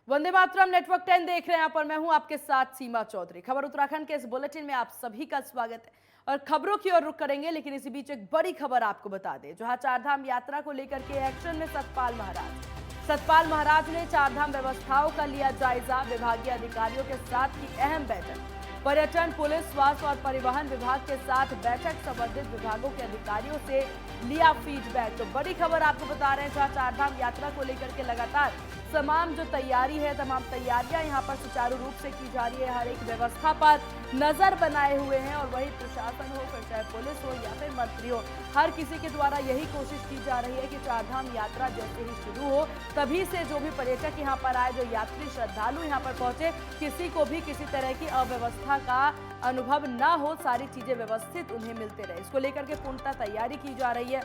Vande Mataram network 10 देख रहे हैं। यहाँ पर मैं हूं आपके साथ सीमा चौधरी। खबर उत्तराखंड के इस बुलेटिन में आप सभी का स्वागत है और खबरों की ओर रुख करेंगे, लेकिन इसी बीच एक बड़ी खबर आपको बता दें। जहां चारधाम यात्रा को लेकर के एक्शन में सतपाल महाराज ने चारधाम व्यवस्थाओं का लिया जायजा। विभागीय अधिकारियों के साथ की अहम बैठक। पर्यटन, पुलिस, स्वास्थ्य और परिवहन विभाग के साथ बैठक। संबंधित विभागों के अधिकारियों से लिया फीडबैक। तो बड़ी खबर आपको बता रहे हैं, जहां चारधाम यात्रा को लेकर के लगातार तमाम जो तैयारी है, तमाम तैयारियां यहां पर सुचारू रूप से की जा रही है। हर एक व्यवस्था पर नजर बनाए हुए हैं और वही प्रशासन हो, फिर चाहे पुलिस हो या फिर मंत्री हो, हर किसी के द्वारा यही कोशिश की जा रही है कि चारधाम यात्रा जैसे ही शुरू हो तभी से जो भी पर्यटक यहां पर आए, जो यात्री श्रद्धालु यहां पर पहुंचे, किसी को भी किसी तरह की अव्यवस्था का अनुभव ना हो, सारी चीजें व्यवस्थित उन्हें मिलते रहे। इसको लेकर के पूर्णतः तैयारी की जा रही है।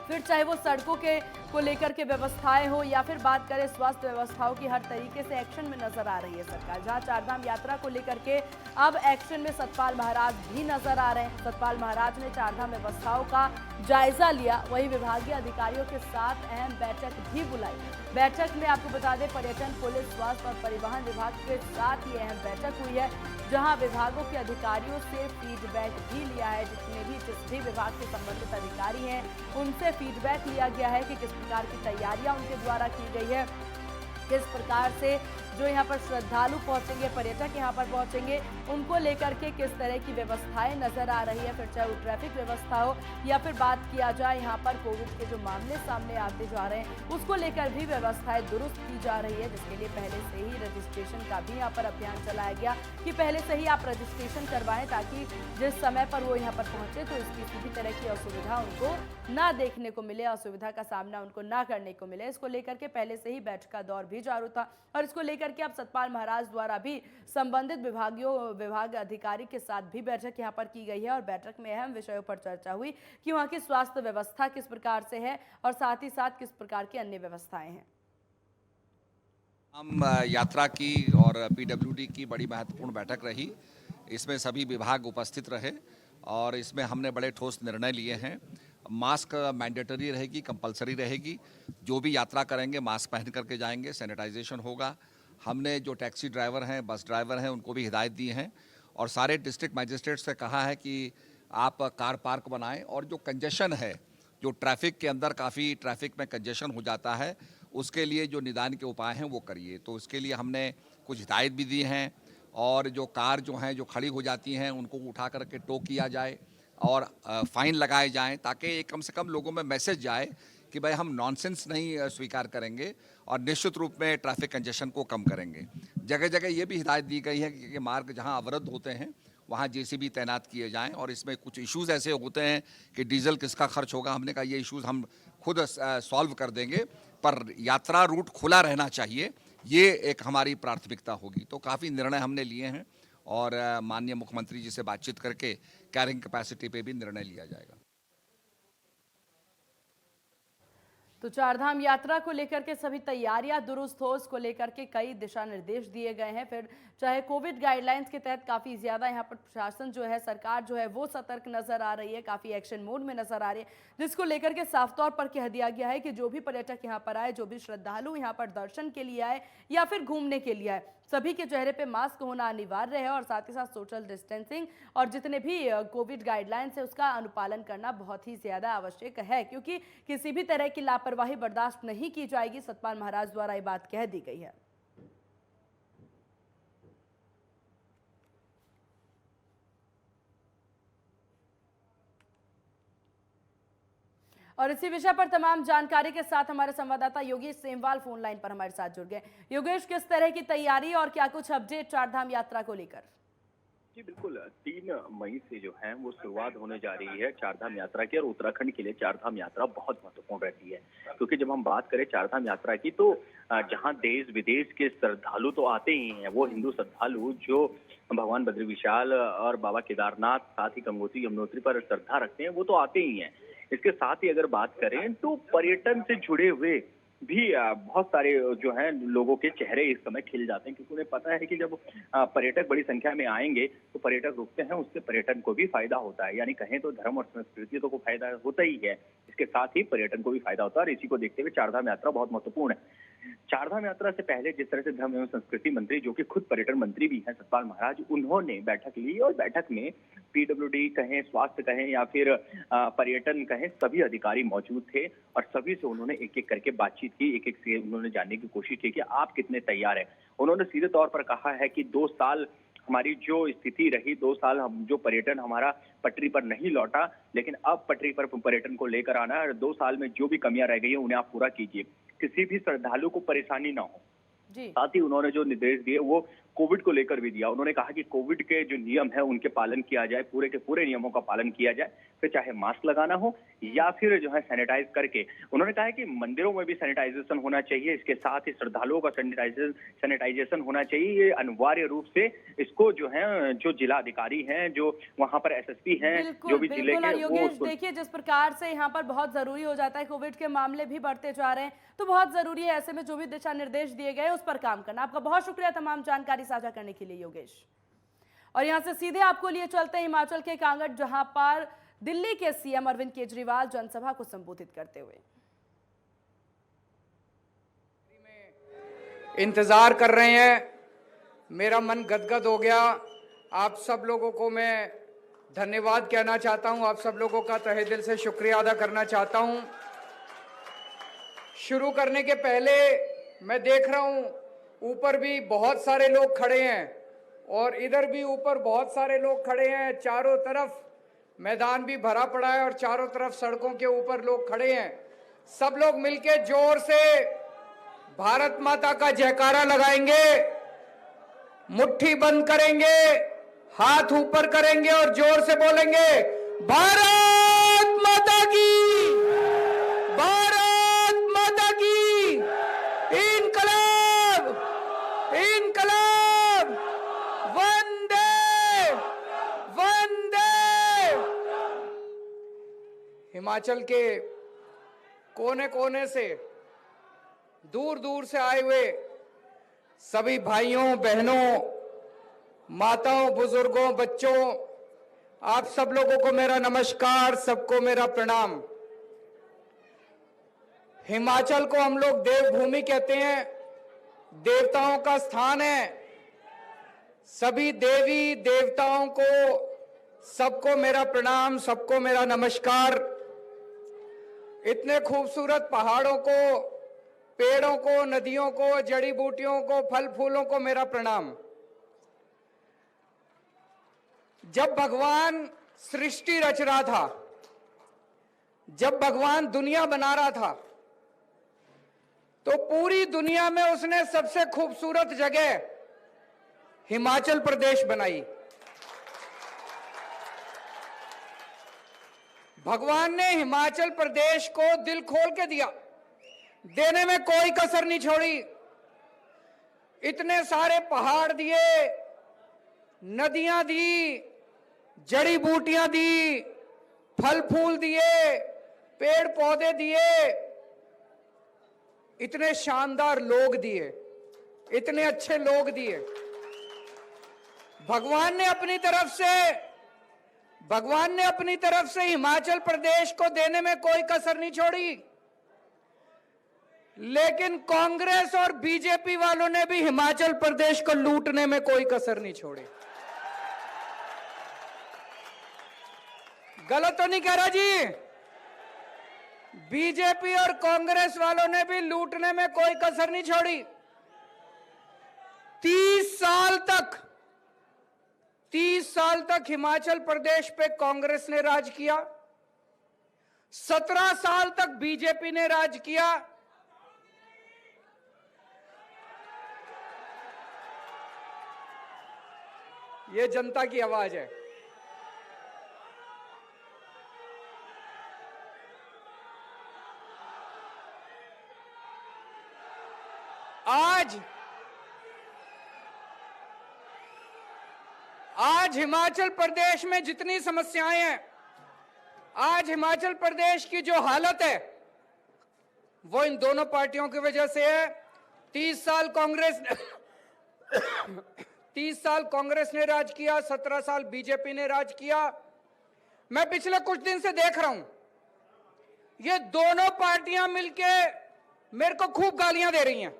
फिर चाहे वो सड़कों के को लेकर के व्यवस्थाएं हो या फिर बात करें स्वास्थ्य व्यवस्थाओं की, हर तरीके से एक्शन में नजर आ रही है सरकार। जहां चारधाम यात्रा को लेकर के अब एक्शन में सतपाल महाराज भी नजर आ रहे हैं। सतपाल महाराज ने चारधाम व्यवस्थाओं का जायजा लिया, वहीं विभागीय अधिकारियों के साथ अहम बैठक भी बुलाई। बैठक में आपको बता दें, पर्यटन, पुलिस, स्वास्थ्य और परिवहन विभाग के साथ ये अहम बैठक हुई है, जहां विभागों के अधिकारियों से फीडबैक भी लिया है। जिस भी विभाग के संबंधित अधिकारी हैं उनसे फीडबैक लिया गया है कि किस प्रकार की तैयारियां उनके द्वारा की गई है, किस प्रकार से जो यहाँ पर श्रद्धालु पहुंचेंगे, पर्यटक यहाँ पर पहुंचेंगे, उनको लेकर के किस तरह की व्यवस्थाएं नजर आ रही है। फिर चाहे वो ट्रैफिक व्यवस्था हो या फिर बात किया जाए यहाँ पर कोविड के जो मामले सामने आते जा रहे हैं, उसको लेकर भी व्यवस्थाएं दुरुस्त की जा रही है, जिसके लिए पहले से ही रजिस्ट्रेशन का भी यहाँ पर अभियान चलाया गया कि पहले से ही आप रजिस्ट्रेशन करवाएं, ताकि जिस समय पर वो यहाँ पर पहुंचे तो इसकी किसी भी तरह की असुविधा उनको ना देखने को मिले, असुविधा का सामना उनको ना करने को मिले। इसको लेकर के पहले से ही बैठक का दौर भी जारी था और इसको लेकर कि अब सतपाल महाराज द्वारा भी संबंधित विभाग अधिकारी के साथ भी बैठक यहां पर की गई है और बैठक में अहम विषयों पर चर्चा हुई कि वहां की स्वास्थ्य व्यवस्था किस प्रकार से है और साथ ही साथ किस प्रकार की अन्य व्यवस्थाएं हैं। हम यात्रा की और पीडब्ल्यूडी की बड़ी महत्वपूर्ण बैठक रही। इसमें सभी विभाग उपस्थित रहे और इसमें हमने बड़े ठोस निर्णय लिए हैं। मास्क मैंडेटरी रहेगी, कंपलसरी रहेगी। जो भी यात्रा करेंगे मास्क पहन करके जाएंगे, सैनिटाइजेशन होगा। हमने जो टैक्सी ड्राइवर हैं, बस ड्राइवर हैं, उनको भी हिदायत दी हैं और सारे डिस्ट्रिक्ट मजिस्ट्रेट से कहा है कि आप कार पार्क बनाएं और जो कंजेशन है, जो ट्रैफिक के अंदर काफ़ी ट्रैफिक में कंजेशन हो जाता है, उसके लिए जो निदान के उपाय हैं वो करिए। तो इसके लिए हमने कुछ हिदायत भी दी हैं और जो कार जो हैं जो खड़ी हो जाती हैं उनको उठा करके टो किया जाए और फाइन लगाए जाएं, ताकि कम से कम लोगों में मैसेज जाए कि भाई हम नॉनसेंस नहीं स्वीकार करेंगे और निश्चित रूप में ट्रैफिक कंजेशन को कम करेंगे। जगह जगह ये भी हिदायत दी गई है कि मार्ग जहां अवरुद्ध होते हैं वहाँ जेसीबी तैनात किए जाएं और इसमें कुछ इश्यूज़ ऐसे होते हैं कि डीजल किसका खर्च होगा। हमने कहा ये इश्यूज़ हम खुद सॉल्व कर देंगे, पर यात्रा रूट खुला रहना चाहिए, ये एक हमारी प्राथमिकता होगी। तो काफ़ी निर्णय हमने लिए हैं और माननीय मुख्यमंत्री जी से बातचीत करके कैरिंग कैपेसिटी पे भी निर्णय लिया जाएगा। तो चारधाम यात्रा को लेकर के सभी तैयारियां दुरुस्त हो, इसको लेकर के कई दिशा निर्देश दिए गए हैं। फिर चाहे कोविड गाइडलाइंस के तहत काफ़ी ज़्यादा यहाँ पर प्रशासन जो है, सरकार जो है वो सतर्क नज़र आ रही है, काफ़ी एक्शन मोड में नज़र आ रही है, जिसको लेकर के साफ तौर पर कह दिया गया है कि जो भी पर्यटक यहाँ पर आए, जो भी श्रद्धालु यहाँ पर दर्शन के लिए आए या फिर घूमने के लिए आए, सभी के चेहरे पे मास्क होना अनिवार्य है और साथ ही साथ सोशल डिस्टेंसिंग और जितने भी कोविड गाइडलाइंस है उसका अनुपालन करना बहुत ही ज़्यादा आवश्यक है, क्योंकि किसी भी तरह की लापरवाही बर्दाश्त नहीं की जाएगी। सतपाल महाराज द्वारा ये बात कह दी गई है। और इसी विषय पर तमाम जानकारी के साथ हमारे संवाददाता योगेश सेमवाल फोन लाइन पर हमारे साथ जुड़ गए। योगेश, किस तरह की तैयारी और क्या कुछ अपडेट चारधाम यात्रा को लेकर? जी बिल्कुल, 3 मई से जो है वो शुरुआत होने जा रही है चारधाम यात्रा की और उत्तराखंड के लिए चारधाम यात्रा बहुत महत्वपूर्ण रहती है, क्योंकि जब हम बात करें चारधाम यात्रा की तो जहां देश विदेश के श्रद्धालु तो आते ही हैं, वो हिंदू श्रद्धालु जो भगवान बद्री विशाल और बाबा केदारनाथ, साथ ही गंगोत्री यमुनोत्री पर श्रद्धा रखते हैं, वो तो आते ही हैं। इसके साथ ही अगर बात करें तो पर्यटन से जुड़े हुए भी बहुत सारे जो है लोगों के चेहरे इस समय खिल जाते हैं, क्योंकि उन्हें पता है कि जब पर्यटक बड़ी संख्या में आएंगे तो पर्यटक रुकते हैं, उससे पर्यटन को भी फायदा होता है। यानी कहें तो धर्म और संस्कृति तो को फायदा होता ही है, इसके साथ ही पर्यटन को भी फायदा होता है और इसी को देखते हुए चारधाम यात्रा बहुत महत्वपूर्ण है। चारधाम यात्रा से पहले जिस तरह से धर्म एवं संस्कृति मंत्री, जो कि खुद पर्यटन मंत्री भी हैं, सतपाल महाराज, उन्होंने बैठक ली और बैठक में पीडब्ल्यूडी कहें, स्वास्थ्य कहें या फिर पर्यटन कहें, सभी अधिकारी मौजूद थे और सभी से उन्होंने एक एक करके बातचीत की, एक एक से उन्होंने जानने की कोशिश की कि आप कितने तैयार हैं। उन्होंने सीधे तौर पर कहा है कि 2 साल हमारी जो स्थिति रही, 2 साल हम जो पर्यटन हमारा पटरी पर नहीं लौटा, लेकिन अब पटरी पर पर्यटन को लेकर आना है और 2 साल में जो भी कमियां रह गई है उन्हें आप पूरा कीजिए, किसी भी श्रद्धालु को परेशानी ना हो। साथ ही उन्होंने जो निर्देश दिए वो कोविड को लेकर भी दिया। उन्होंने कहा कि कोविड के जो नियम है उनके पालन किया जाए, पूरे के पूरे नियमों का पालन किया जाए, फिर चाहे मास्क लगाना हो या फिर जो है सैनिटाइज करके। उन्होंने कहा है कि मंदिरों में भी सैनिटाइजेशन होना चाहिए, इसके साथ ही श्रद्धालुओं का सैनिटाइजेशन होना चाहिए। ये अनिवार्य रूप से इसको जो है, जो जिला अधिकारी हैं, जो वहां पर एसएसपी हैं, जो भी जिले के, योगेश, देखिए जिस प्रकार से यहाँ पर बहुत जरूरी हो जाता है, कोविड के मामले भी बढ़ते जा रहे हैं, तो बहुत जरूरी है ऐसे में जो भी दिशा निर्देश दिए गए उस पर काम करना। आपका बहुत शुक्रिया तमाम जानकारी साझा करने के लिए योगेश। और यहां से सीधे आपको लिए चलते हैं हिमाचल के कांगड़, जहां पर दिल्ली के सीएम अरविंद केजरीवाल जनसभा को संबोधित करते हुए इंतजार कर रहे हैं। मेरा मन गदगद हो गया। आप सब लोगों को मैं धन्यवाद कहना चाहता हूं, आप सब लोगों का तहे दिल से शुक्रिया अदा करना चाहता हूं। शुरू करने के पहले मैं देख रहा हूं ऊपर भी बहुत सारे लोग खड़े हैं और इधर भी ऊपर बहुत सारे लोग खड़े हैं। चारों तरफ मैदान भी भरा पड़ा है और चारों तरफ सड़कों के ऊपर लोग खड़े हैं। सब लोग मिलके जोर से भारत माता का जयकारा लगाएंगे, मुट्ठी बंद करेंगे, हाथ ऊपर करेंगे और जोर से बोलेंगे भारत माता की, भारत माता की, इनकलाब, इनकलाब, वंदे वंदे। हिमाचल के कोने कोने से, दूर दूर से आए हुए सभी भाइयों बहनों, माताओं, बुजुर्गों, बच्चों, आप सब लोगों को मेरा नमस्कार, सबको मेरा प्रणाम। हिमाचल को हम लोग देवभूमि कहते हैं, देवताओं का स्थान है। सभी देवी देवताओं को सबको मेरा प्रणाम, सबको मेरा नमस्कार। इतने खूबसूरत पहाड़ों को, पेड़ों को, नदियों को, जड़ी बूटियों को, फल फूलों को मेरा प्रणाम। जब भगवान सृष्टि रच रहा था, जब भगवान दुनिया बना रहा था, तो पूरी दुनिया में उसने सबसे खूबसूरत जगह हिमाचल प्रदेश बनाई। भगवान ने हिमाचल प्रदेश को दिल खोल के दिया, देने में कोई कसर नहीं छोड़ी। इतने सारे पहाड़ दिए, नदियां दी, जड़ी बूटियां दी, फल फूल दिए, पेड़ पौधे दिए, इतने शानदार लोग दिए, इतने अच्छे लोग दिए। भगवान ने अपनी तरफ से हिमाचल प्रदेश को देने में कोई कसर नहीं छोड़ी। लेकिन कांग्रेस और बीजेपी वालों ने भी हिमाचल प्रदेश को लूटने में कोई कसर नहीं छोड़ी। गलत तो नहीं कह रहा जी? बीजेपी और कांग्रेस वालों ने भी लूटने में कोई कसर नहीं छोड़ी। 30 साल तक हिमाचल प्रदेश पे कांग्रेस ने राज किया, 17 साल तक बीजेपी ने राज किया। ये जनता की आवाज है। आज हिमाचल प्रदेश में जितनी समस्याएं हैं, आज हिमाचल प्रदेश की जो हालत है, वो इन दोनों पार्टियों की वजह से है। 30 साल कांग्रेस ने राज किया, 17 साल बीजेपी ने राज किया। मैं पिछले कुछ दिन से देख रहा हूं, ये दोनों पार्टियां मिलके मेरे को खूब गालियां दे रही हैं।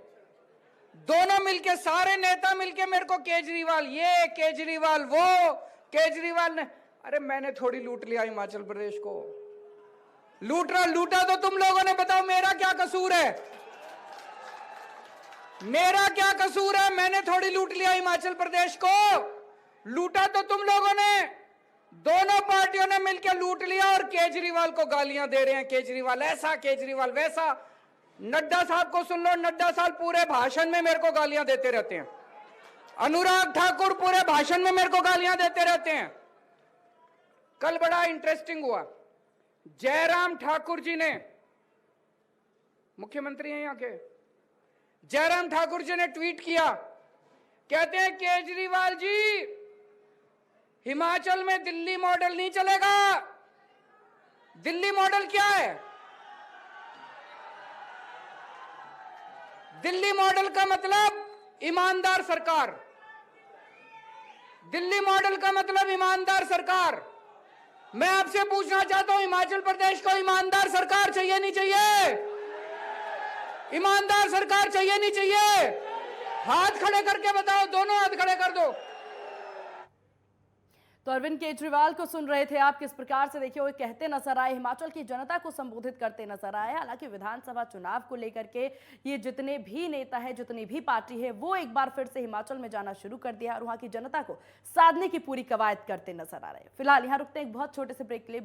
दोनों मिलके, सारे नेता मिलके मेरे को केजरीवाल ये, केजरीवाल वो, केजरीवाल ने, अरे मैंने थोड़ी लूट लिया हिमाचल प्रदेश को। लूटा तो तुम लोगों ने। बताओ मेरा क्या कसूर है? मेरा क्या कसूर है? मैंने थोड़ी लूट लिया हिमाचल प्रदेश को। लूटा तो तुम लोगों ने। दोनों पार्टियों ने मिलकर लूट लिया और केजरीवाल को गालियां दे रहे हैं। केजरीवाल ऐसा, केजरीवाल वैसा। नड्डा साहब को सुन लो, नड्डा साहब पूरे भाषण में मेरे को गालियां देते रहते हैं। अनुराग ठाकुर पूरे भाषण में मेरे को गालियां देते रहते हैं। कल बड़ा इंटरेस्टिंग हुआ, जयराम ठाकुर जी ने, मुख्यमंत्री हैं यहाँ के, जयराम ठाकुर जी ने ट्वीट किया, कहते हैं केजरीवाल जी हिमाचल में दिल्ली मॉडल नहीं चलेगा। दिल्ली मॉडल क्या है? दिल्ली मॉडल का मतलब ईमानदार सरकार। दिल्ली मॉडल का मतलब ईमानदार सरकार। मैं आपसे पूछना चाहता हूं, हिमाचल प्रदेश को ईमानदार सरकार चाहिए नहीं चाहिए? ईमानदार सरकार चाहिए नहीं चाहिए? हाथ खड़े करके बताओ, दोनों हाथ खड़े कर दो। तो अरविंद केजरीवाल को सुन रहे थे आप, किस प्रकार से देखिए वो कहते नजर आए, हिमाचल की जनता को संबोधित करते नजर आए। हालांकि विधानसभा चुनाव को लेकर के ये जितने भी नेता है, जितनी भी पार्टी है, वो एक बार फिर से हिमाचल में जाना शुरू कर दिया और वहां की जनता को साधने की पूरी कवायद करते नजर आ रहे हैं। फिलहाल यहाँ रुकते हैं एक बहुत छोटे से ब्रेक के लिए।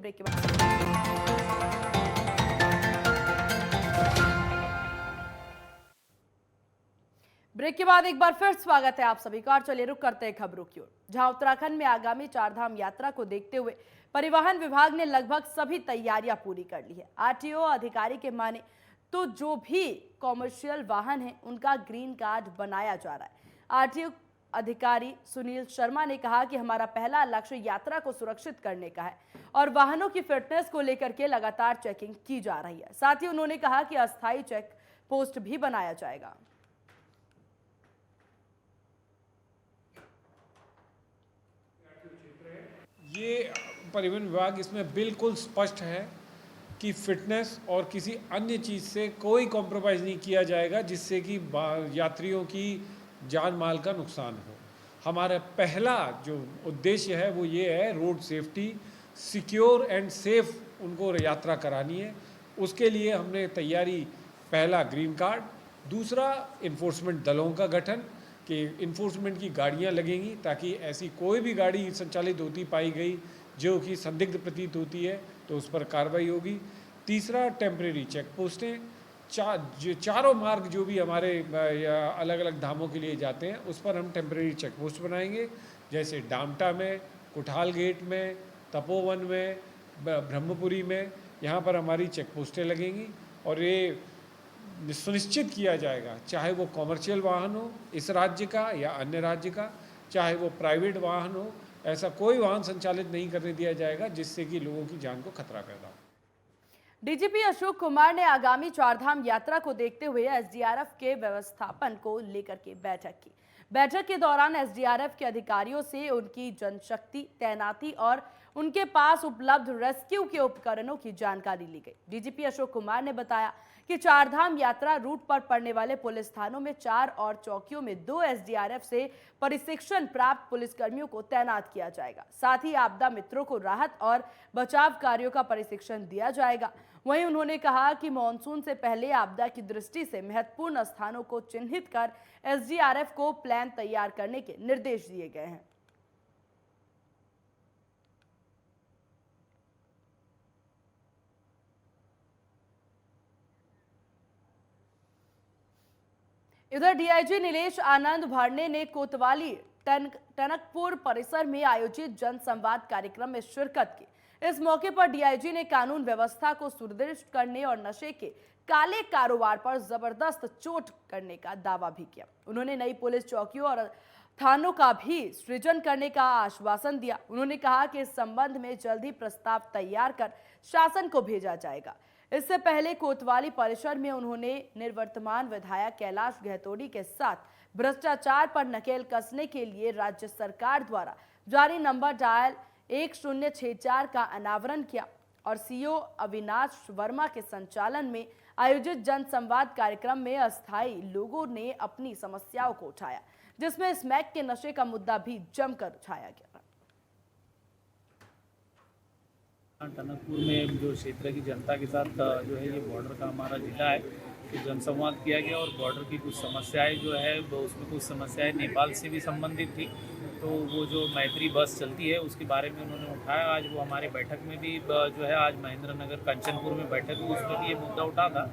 ब्रेक के बाद एक बार फिर स्वागत है आप सभी का। और चलिए रुक करते हैं खबरों की ओर, जहां उत्तराखंड में आगामी चारधाम यात्रा को देखते हुए परिवहन विभाग ने लगभग सभी तैयारियां पूरी कर ली है। आरटीओ अधिकारी के माने तो जो भी कॉमर्शियल वाहन है उनका ग्रीन कार्ड बनाया जा रहा है। आरटीओ अधिकारी सुनील शर्मा ने कहा कि हमारा पहला लक्ष्य यात्रा को सुरक्षित करने का है और वाहनों की फिटनेस को लेकर के लगातार चेकिंग की जा रही है। साथ ही उन्होंने कहा कि अस्थायी चेक पोस्ट भी बनाया जाएगा। ये परिवहन विभाग इसमें बिल्कुल स्पष्ट है कि फिटनेस और किसी अन्य चीज़ से कोई कॉम्प्रोमाइज़ नहीं किया जाएगा जिससे कि यात्रियों की जान माल का नुकसान हो। हमारा पहला जो उद्देश्य है वो ये है, road safety, secure and safe उनको यात्रा करानी है। उसके लिए हमने तैयारी, पहला ग्रीन कार्ड, दूसरा इन्फोर्समेंट दलों का गठन कि इन्फोर्समेंट की गाड़ियां लगेंगी ताकि ऐसी कोई भी गाड़ी संचालित होती पाई गई जो कि संदिग्ध प्रतीत होती है तो उस पर कार्रवाई होगी। तीसरा टेम्परेरी चेक पोस्टें, चारों मार्ग जो भी हमारे अलग अलग धामों के लिए जाते हैं उस पर हम टेम्परेरी चेक पोस्ट बनाएंगे, जैसे डामटा में, कुठाल गेट में, तपोवन में, ब्रह्मपुरी में, यहाँ पर हमारी चेक पोस्टें लगेंगी। और ये सुनिश्चित किया जाएगा, चाहे वो कॉमर्शियल वाहन हो इस राज्य का या अन्य राज्य का, चाहे वो प्राइवेट वाहन हो, ऐसा कोई वाहन संचालित नहीं करने दिया जाएगा जिससे कि लोगों की जान को खतरा पैदा हो। डीजीपी अशोक कुमार ने आगामी चारधाम यात्रा को देखते हुए एसडीआरएफ के व्यवस्थापन को लेकर के बैठक की। बैठक के दौरान एसडीआरएफ के अधिकारियों से उनकी जनशक्ति, तैनाती और उनके पास उपलब्ध रेस्क्यू के उपकरणों की जानकारी ली गई। डीजीपी अशोक कुमार ने बताया कि चारधाम यात्रा रूट पर पड़ने वाले पुलिस थानों में 4 और चौकियों में 2 एसडीआरएफ से प्रशिक्षण प्राप्त पुलिसकर्मियों को तैनात किया जाएगा। साथ ही आपदा मित्रों को राहत और बचाव कार्यों का प्रशिक्षण दिया जाएगा। वहीं उन्होंने कहा कि मॉनसून से पहले आपदा की दृष्टि से महत्वपूर्ण स्थानों को चिन्हित कर एसडीआरएफ को प्लान तैयार करने के निर्देश दिए गए हैं। इधर डीआईजी नीलेश आनंद भरने ने कोतवाली टनकपुर परिसर में आयोजित जनसंवाद कार्यक्रम में शिरकत की। इस मौके पर डीआईजी ने कानून व्यवस्था को सुदृढ़ करने और नशे के काले कारोबार पर जबरदस्त चोट करने का दावा भी किया। उन्होंने नई पुलिस चौकियों और थानों का भी सृजन करने का आश्वासन दिया। उन्होंने कहा कि इस संबंध में जल्द ही प्रस्ताव तैयार कर शासन को भेजा जाएगा। इससे पहले कोतवाली परिसर में उन्होंने निवर्तमान विधायक कैलाश गहतोड़ी के साथ भ्रष्टाचार पर नकेल कसने के लिए राज्य सरकार द्वारा जारी नंबर डायल 1064 का अनावरण किया और सीओ अविनाश वर्मा के संचालन में आयोजित जन संवाद कार्यक्रम में अस्थायी लोगों ने अपनी समस्याओं को उठाया, जिसमें स्मैक के नशे का मुद्दा भी जमकर उठाया गया। टनकपुर में जो क्षेत्र की जनता के साथ जो है ये बॉर्डर का हमारा जिला है, तो जनसंवाद किया गया और बॉर्डर की कुछ समस्याएं जो है उसमें कुछ समस्याएं नेपाल से भी संबंधित थी। तो वो जो मैत्री बस चलती है उसके बारे में उन्होंने उठाया। आज वो हमारे बैठक में भी जो है आज महेंद्र नगर कंचनपुर में बैठक हुई, उसमें भी ये मुद्दा उठा था।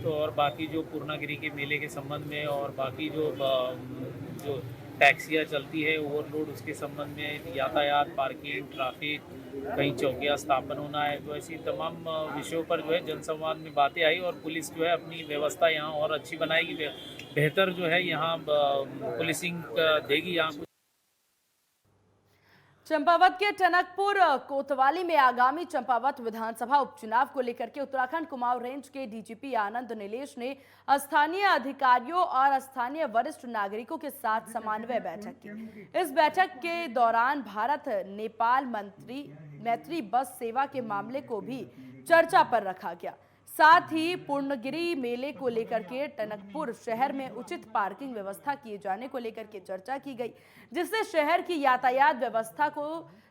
तो और बाकी जो पूर्णागिरी के मेले के संबंध में और बाकी जो टैक्सियाँ चलती है ओवरलोड उसके संबंध में, यातायात, पार्किंग, ट्रैफिक, कहीं चौकियाँ स्थापन होना है, तो ऐसी तमाम विषयों पर जो है जनसंवाद में बातें आई और पुलिस जो है अपनी व्यवस्था यहाँ और अच्छी बनाएगी, बेहतर जो है यहाँ पुलिसिंग देगी यहाँ। चंपावत के टनकपुर कोतवाली में आगामी चंपावत विधानसभा उपचुनाव को लेकर के उत्तराखंड कुमाऊं रेंज के डीजीपी आनंद नीलेश ने स्थानीय अधिकारियों और स्थानीय वरिष्ठ नागरिकों के साथ समन्वय बैठक की। इस बैठक के दौरान भारत नेपाल मैत्री बस सेवा के मामले को भी चर्चा पर रखा गया। साथ ही पूर्णगिरी मेले को लेकर के टनकपुर शहर में उचित पार्किंग व्यवस्था किए जाने को लेकर के चर्चा की गई, जिससे शहर की यातायात व्यवस्था को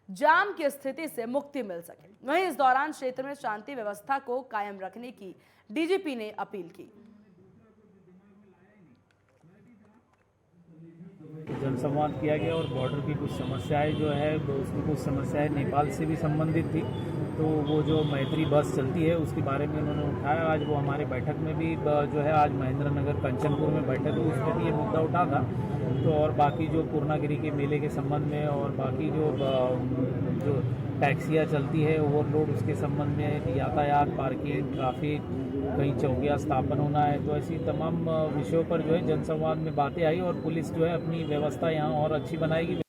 जाम की स्थिति से मुक्ति मिल सके। वहीं इस दौरान क्षेत्र में शांति व्यवस्था को कायम रखने की डीजीपी ने अपील की। जनसंवाद किया गया और बॉर्डर की कुछ समस्याएं जो है उसमें कुछ समस्याएं नेपाल से भी संबंधित थी। तो वो जो मैत्री बस चलती है उसके बारे में उन्होंने उठाया। आज वो हमारे बैठक में भी जो है आज महेंद्र नगर कंचनपुर में बैठक हुई, उसमें भी ये मुद्दा उठा था। तो और बाकी जो पूर्णागिरी के मेले के संबंध में और बाकी जो टैक्सियाँ चलती है ओवरलोड उसके संबंध में, यातायात, पार्किंग, ट्रैफिक, कहीं चौकियाँ स्थापन होना है, तो ऐसी तमाम विषयों पर जो है जनसंवाद में बातें आई और पुलिस जो है अपनी व्यवस्था यहाँ और अच्छी बनाएगी।